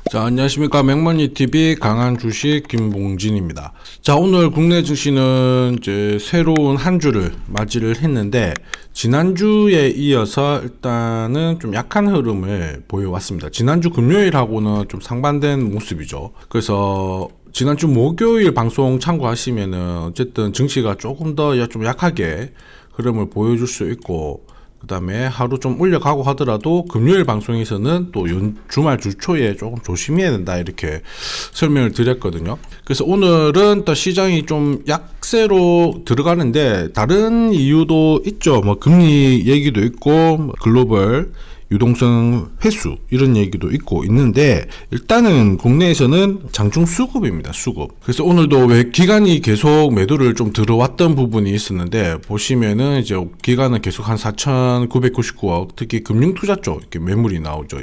자, 안녕하십니까. 맥머니TV 강한 주식 김봉진입니다. 자, 오늘 국내 증시는 이제 새로운 한 주를 맞이를 했는데, 지난주에 이어서 일단은 좀 약한 흐름을 보여왔습니다. 지난주 금요일하고는 좀 상반된 모습이죠. 그래서 지난주 목요일 방송 참고하시면은 어쨌든 증시가 조금 더 좀 약하게 흐름을 보여줄 수 있고, 그 다음에 하루 좀 올려가고 하더라도 금요일 방송에서는 또 주말 주 초에 조금 조심해야 된다 이렇게 설명을 드렸거든요. 그래서 오늘은 또 시장이 좀 약세로 들어가는데 다른 이유도 있죠. 뭐 금리 얘기도 있고 글로벌 유동성 회수 이런 얘기도 있고 있는데, 일단은 국내에서는 장중 수급입니다. 수급. 그래서 오늘도 왜 기관이 계속 매도를 좀 들어왔던 부분이 있었는데, 보시면은 이제 기관은 계속 한 4,999억, 특히 금융투자 쪽 이렇게 매물이 나오죠.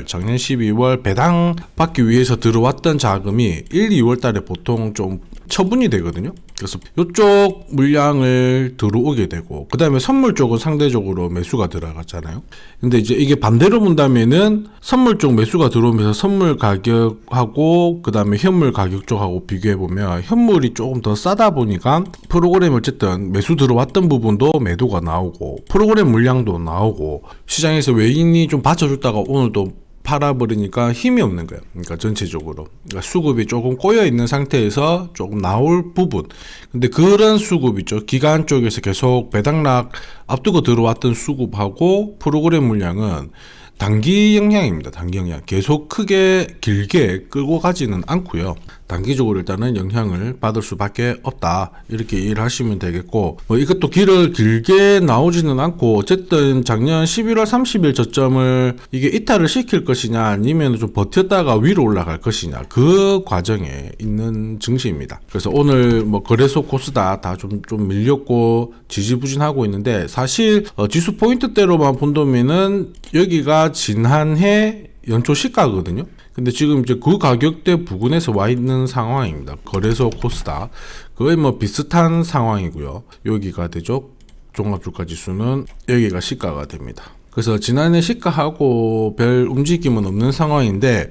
작년 12월 배당 받기 위해서 들어왔던 자금이 1, 2월 달에 보통 좀 처분이 되거든요. 그래서 이쪽 물량을 들어오게 되고, 그 다음에 선물 쪽은 상대적으로 매수가 들어갔잖아요. 근데 이제 이게 반대로 본다면은 선물 쪽 매수가 들어오면서 선물 가격하고 그 다음에 현물 가격 쪽하고 비교해보면 현물이 조금 더 싸다 보니까 프로그램 어쨌든 매수 들어왔던 부분도 매도가 나오고 프로그램 물량도 나오고, 시장에서 외인이 좀 받쳐줬다가 오늘도 팔아버리니까 힘이 없는 거예요. 그러니까 전체적으로. 그러니까 수급이 조금 꼬여있는 상태에서 조금 나올 부분. 근데 그런 수급 있죠. 기관 쪽에서 계속 배당락 앞두고 들어왔던 수급하고 프로그램 물량은 단기 영향입니다. 단기 영향. 계속 크게 길게 끌고 가지는 않고요. 단기적으로 일단은 영향을 받을 수밖에 없다. 이렇게 이해를 하시면 되겠고, 뭐 이것도 길게 나오지는 않고, 어쨌든 작년 11월 30일 저점을 이게 이탈을 시킬 것이냐 아니면 좀 버텼다가 위로 올라갈 것이냐, 그 과정에 있는 증시입니다. 그래서 오늘 뭐 거래소 코스닥 다 좀 밀렸고 지지부진하고 있는데, 사실 지수 포인트대로만 본다면은 여기가 지난해 연초 시가거든요. 근데 지금 이제 그 가격대 부근에서 와 있는 상황입니다. 거래소 코스닥 거의 뭐 비슷한 상황이고요. 여기가 되죠. 종합주가 지수는 여기가 시가가 됩니다. 그래서 지난해 시가하고 별 움직임은 없는 상황인데,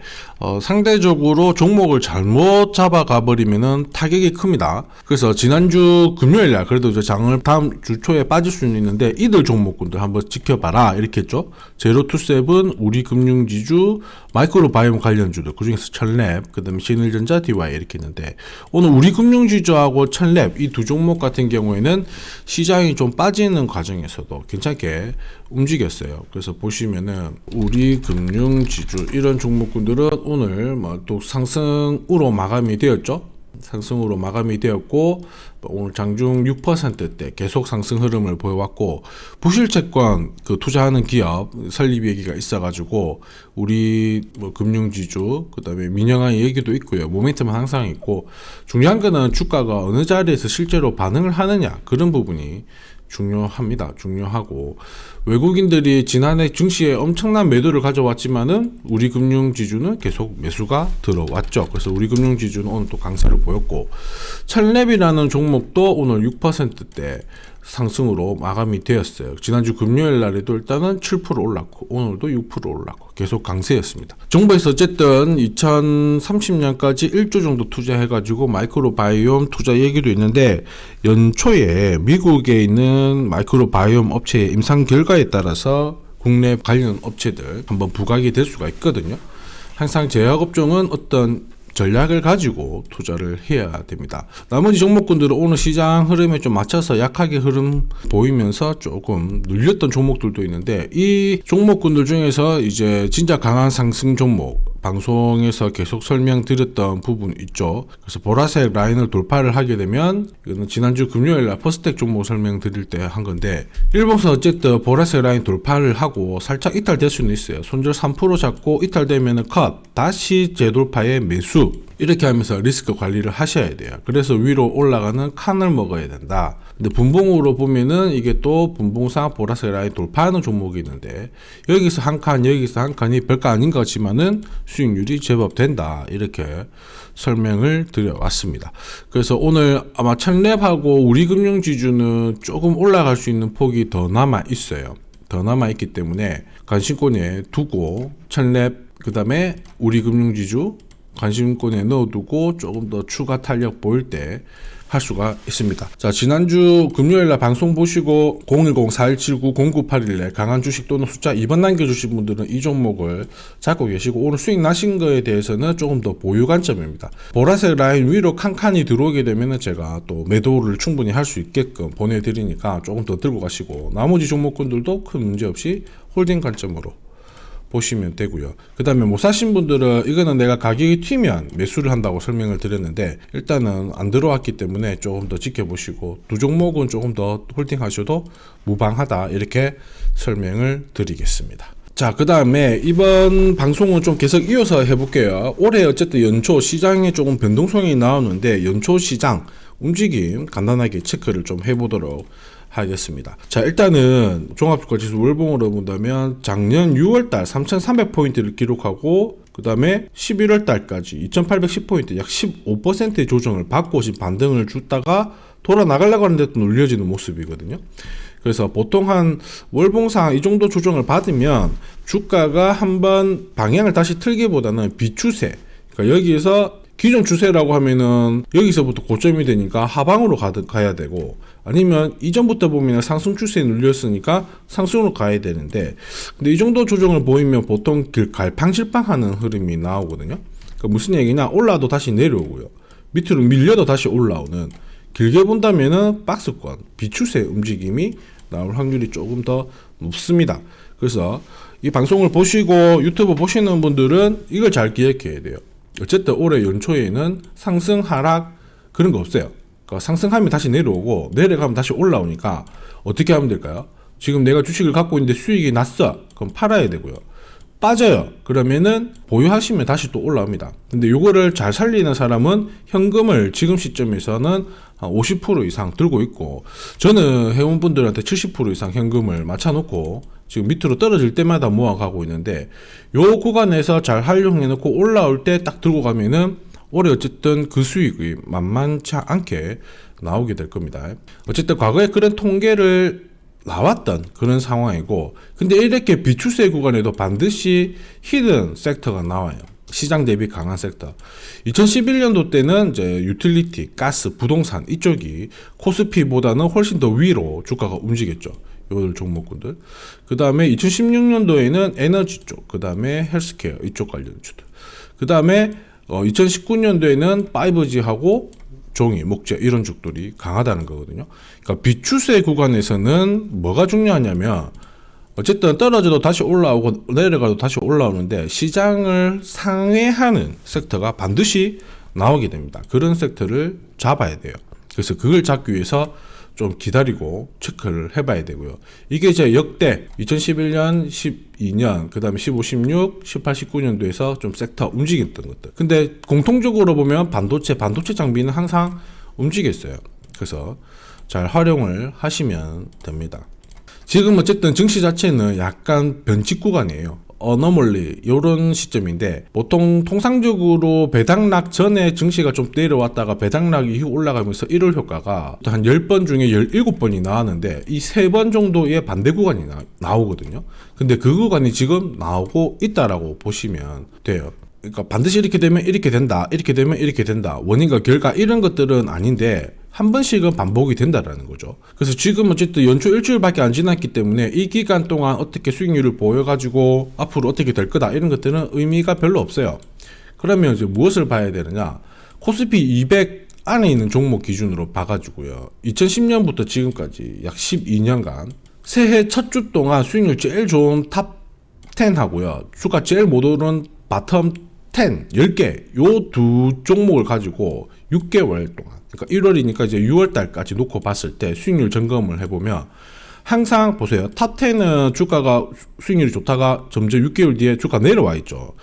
상대적으로 종목을 잘못 잡아가 버리면은 타격이 큽니다. 그래서 지난주 금요일날 그래도 이제 장을 다음 주 초에 빠질 수는 있는데, 이들 종목군들 한번 지켜봐라 이렇게 했죠. 제로투세븐, 우리금융지주, 마이크로바이옴 관련주들, 그중에서 천랩, 그 다음에 신일전자, DY 이렇게 있는데, 오늘 우리금융지주하고 천랩 이 두 종목 같은 경우에는 시장이 좀 빠지는 과정에서도 괜찮게 움직였어요. 그래서 보시면은 우리금융지주 이런 종목군들은 오늘 뭐 또 상승으로 마감이 되었죠. 상승으로 마감이 되었고, 오늘 장중 6%대 계속 상승 흐름을 보여왔고, 부실채권 그 투자하는 기업 설립 얘기가 있어가지고 우리 뭐 금융지주 그 다음에 민영화 얘기도 있고요. 모멘텀은 항상 있고, 중요한 거는 주가가 어느 자리에서 실제로 반응을 하느냐, 그런 부분이 중요합니다. 중요하고, 외국인들이 지난해 증시에 엄청난 매도를 가져왔지만은 우리 금융지주는 계속 매수가 들어왔죠. 그래서 우리 금융지주는 오늘 또 강세를 보였고, 천랩이라는 종목도 오늘 6%대 상승으로 마감이 되었어요. 지난주 금요일 날에도 일단은 7% 올랐고 오늘도 6% 올랐고 계속 강세였습니다. 정부에서 어쨌든 2030년까지 1조 정도 투자해가지고 마이크로바이옴 투자 얘기도 있는데, 연초에 미국에 있는 마이크로바이옴 업체의 임상 결과에 따라서 국내 관련 업체들 한번 부각이 될 수가 있거든요. 항상 제약업종은 어떤 전략을 가지고 투자를 해야 됩니다. 나머지 종목군들은 오늘 시장 흐름에 좀 맞춰서 약하게 흐름 보이면서 조금 눌렸던 종목들도 있는데, 이 종목군들 중에서 이제 진짜 강한 상승 종목 방송에서 계속 설명드렸던 부분 있죠. 그래서 보라색 라인을 돌파를 하게 되면, 이거는 지난주 금요일날 퍼스텍 종목 설명드릴 때 한 건데, 일봉선 어쨌든 보라색 라인 돌파를 하고 살짝 이탈될 수는 있어요. 손절 3% 잡고 이탈되면은 컷, 다시 재돌파에 매수, 이렇게 하면서 리스크 관리를 하셔야 돼요. 그래서 위로 올라가는 칸을 먹어야 된다. 근데 분봉으로 보면은 이게 또 분봉상 보라색 라인 돌파하는 종목이 있는데, 여기서 한 칸, 여기서 한 칸이 별거 아닌 것 같지만은 수익률이 제법 된다. 이렇게 설명을 드려왔습니다. 그래서 오늘 아마 천랩하고 우리금융지주는 조금 올라갈 수 있는 폭이 더 남아 있어요. 더 남아 있기 때문에 관심권에 두고 천랩 그 다음에 우리금융지주 관심권에 넣어두고 조금 더 추가 탄력 보일 때 할 수가 있습니다. 자, 지난주 금요일날 방송 보시고 010-4179-0981에 강한 주식 또는 숫자 2번 남겨주신 분들은 이 종목을 잡고 계시고, 오늘 수익 나신 거에 대해서는 조금 더 보유 관점입니다. 보라색 라인 위로 칸칸이 들어오게 되면 제가 또 매도를 충분히 할 수 있게끔 보내드리니까 조금 더 들고 가시고, 나머지 종목군들도 큰 문제 없이 홀딩 관점으로 보시면 되고요. 그 다음에 못 사신 분들은 이거는 내가 가격이 튀면 매수를 한다고 설명을 드렸는데, 일단은 안 들어왔기 때문에 조금 더 지켜보시고, 두 종목은 조금 더 홀딩 하셔도 무방하다, 이렇게 설명을 드리겠습니다. 자, 그 다음에 이번 방송은 좀 계속 이어서 해볼게요. 올해 어쨌든 연초 시장에 조금 변동성이 나오는데, 연초 시장 움직임 간단하게 체크를 좀 해보도록 하겠습니다. 자, 일단은 종합주가지수 월봉으로 본다면 작년 6월달 3,300포인트를 기록하고, 그 다음에 11월달까지 2,810포인트 약 15%의 조정을 받고 반등을 주다가 돌아 나가려고 하는데 또 눌려지는 모습이거든요. 그래서 보통 한 월봉상 이 정도 조정을 받으면 주가가 한번 방향을 다시 틀기보다는 비추세, 그러니까 여기에서 기존 추세라고 하면은 여기서부터 고점이 되니까 하방으로 가야 되고, 아니면 이전부터 보면 상승 추세에 눌렸으니까 상승으로 가야 되는데, 근데 이 정도 조정을 보이면 보통 갈팡질팡하는 흐름이 나오거든요. 그러니까 무슨 얘기냐, 올라도 다시 내려오고요, 밑으로 밀려도 다시 올라오는, 길게 본다면은 박스권 비추세 움직임이 나올 확률이 조금 더 높습니다. 그래서 이 방송을 보시고 유튜브 보시는 분들은 이걸 잘 기억해야 돼요. 어쨌든 올해 연초에는 상승 하락 그런 거 없어요. 그러니까 상승하면 다시 내려오고 내려가면 다시 올라오니까 어떻게 하면 될까요? 지금 내가 주식을 갖고 있는데 수익이 났어, 그럼 팔아야 되고요. 빠져요, 그러면은 보유하시면 다시 또 올라옵니다. 근데 요거를 잘 살리는 사람은 현금을 지금 시점에서는 한 50% 이상 들고 있고, 저는 회원분들한테 70% 이상 현금을 맞춰놓고 지금 밑으로 떨어질 때마다 모아가고 있는데, 요 구간에서 잘 활용해 놓고 올라올 때 딱 들고 가면은 올해 어쨌든 그 수익이 만만치 않게 나오게 될 겁니다. 어쨌든 과거에 그런 통계를 나왔던 그런 상황이고, 근데 이렇게 비추세 구간에도 반드시 히든 섹터가 나와요. 시장 대비 강한 섹터. 2011년도 때는 이제 유틸리티, 가스, 부동산 이쪽이 코스피보다는 훨씬 더 위로 주가가 움직였죠. 요 종목군들. 그 다음에 2016년도에는 에너지 쪽, 그 다음에 헬스케어 이쪽 관련주들. 그 다음에 2019년도에는 5G하고 종이, 목재 이런 쪽들이 강하다는 거거든요. 그러니까 비추세 구간에서는 뭐가 중요하냐면, 어쨌든 떨어져도 다시 올라오고 내려가도 다시 올라오는데 시장을 상회하는 섹터가 반드시 나오게 됩니다. 그런 섹터를 잡아야 돼요. 그래서 그걸 잡기 위해서 좀 기다리고 체크를 해봐야 되고요. 이게 이제 역대 2011년, 12년, 그 다음에 15, 16, 18, 19년도에서 좀 섹터 움직였던 것들. 근데 공통적으로 보면 반도체 장비는 항상 움직였어요. 그래서 잘 활용을 하시면 됩니다. 지금 어쨌든 증시 자체는 약간 변칙 구간이에요. 어너멀리 이런 시점인데, 보통 통상적으로 배당락 전에 증시가 좀 내려왔다가 배당락 이후 올라가면서 1월 효과가 한 10번 중에 17번이 나왔는데 이 3번 정도의 반대 구간이 나오거든요. 근데 그 구간이 지금 나오고 있다라고 보시면 돼요. 그러니까 반드시 이렇게 되면 이렇게 된다, 이렇게 되면 이렇게 된다, 원인과 결과 이런 것들은 아닌데 한 번씩은 반복이 된다라는 거죠. 그래서 지금 어쨌든 연초 일주일밖에 안 지났기 때문에 이 기간 동안 어떻게 수익률을 보여가지고 앞으로 어떻게 될 거다 이런 것들은 의미가 별로 없어요. 그러면 이제 무엇을 봐야 되느냐, 코스피 200 안에 있는 종목 기준으로 봐가지고요, 2010년부터 지금까지 약 12년간 새해 첫 주 동안 수익률 제일 좋은 탑 10 하고요, 주가 제일 못 오른 바텀 10, 10개 요 두 종목을 가지고 6개월 동안, 그러니까 1월이니까 이제 6월달까지 놓고 봤을 때 수익률 점검을 해보면 항상 보세요. 탑 10은 주가가 수익률이 좋다가 점점 6개월 뒤에 주가 내려와 있죠.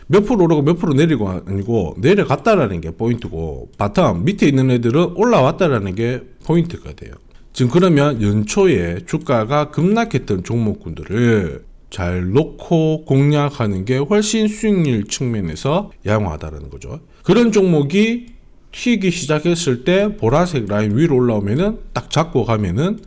몇 프로 오르고 몇 프로 내리고 아니고 내려갔다라는 게 포인트고, 바텀 밑에 있는 애들은 올라왔다라는 게 포인트가 돼요. 지금 그러면 연초에 주가가 급락했던 종목군들을 잘 놓고 공략하는 게 훨씬 수익률 측면에서 양호하다는 거죠. 그런 종목이 튀기 시작했을 때 보라색 라인 위로 올라오면은 딱 잡고 가면은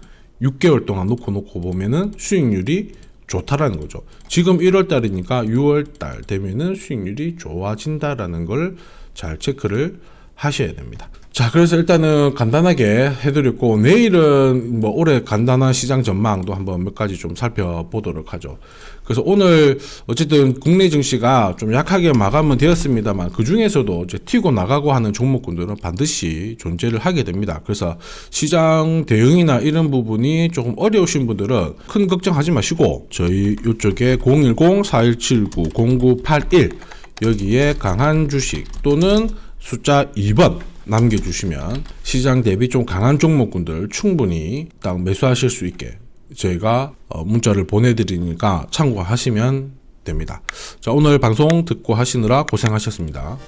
6개월 동안 놓고 보면은 수익률이 좋다라는 거죠. 지금 1월 달이니까 6월 달 되면은 수익률이 좋아진다라는 걸 잘 체크를 하셔야 됩니다. 자, 그래서 일단은 간단하게 해드렸고, 내일은 뭐 올해 간단한 시장 전망도 한번 몇 가지 좀 살펴보도록 하죠. 그래서 오늘 어쨌든 국내 증시가 좀 약하게 마감은 되었습니다만, 그 중에서도 이제 튀고 나가고 하는 종목군들은 반드시 존재를 하게 됩니다. 그래서 시장 대응이나 이런 부분이 조금 어려우신 분들은 큰 걱정하지 마시고, 저희 이쪽에 010-4179-0981 여기에 강한 주식 또는 숫자 2번 남겨주시면 시장 대비 좀 강한 종목군들 충분히 딱 매수하실 수 있게 저희가 문자를 보내드리니까 참고하시면 됩니다. 자, 오늘 방송 듣고 하시느라 고생하셨습니다.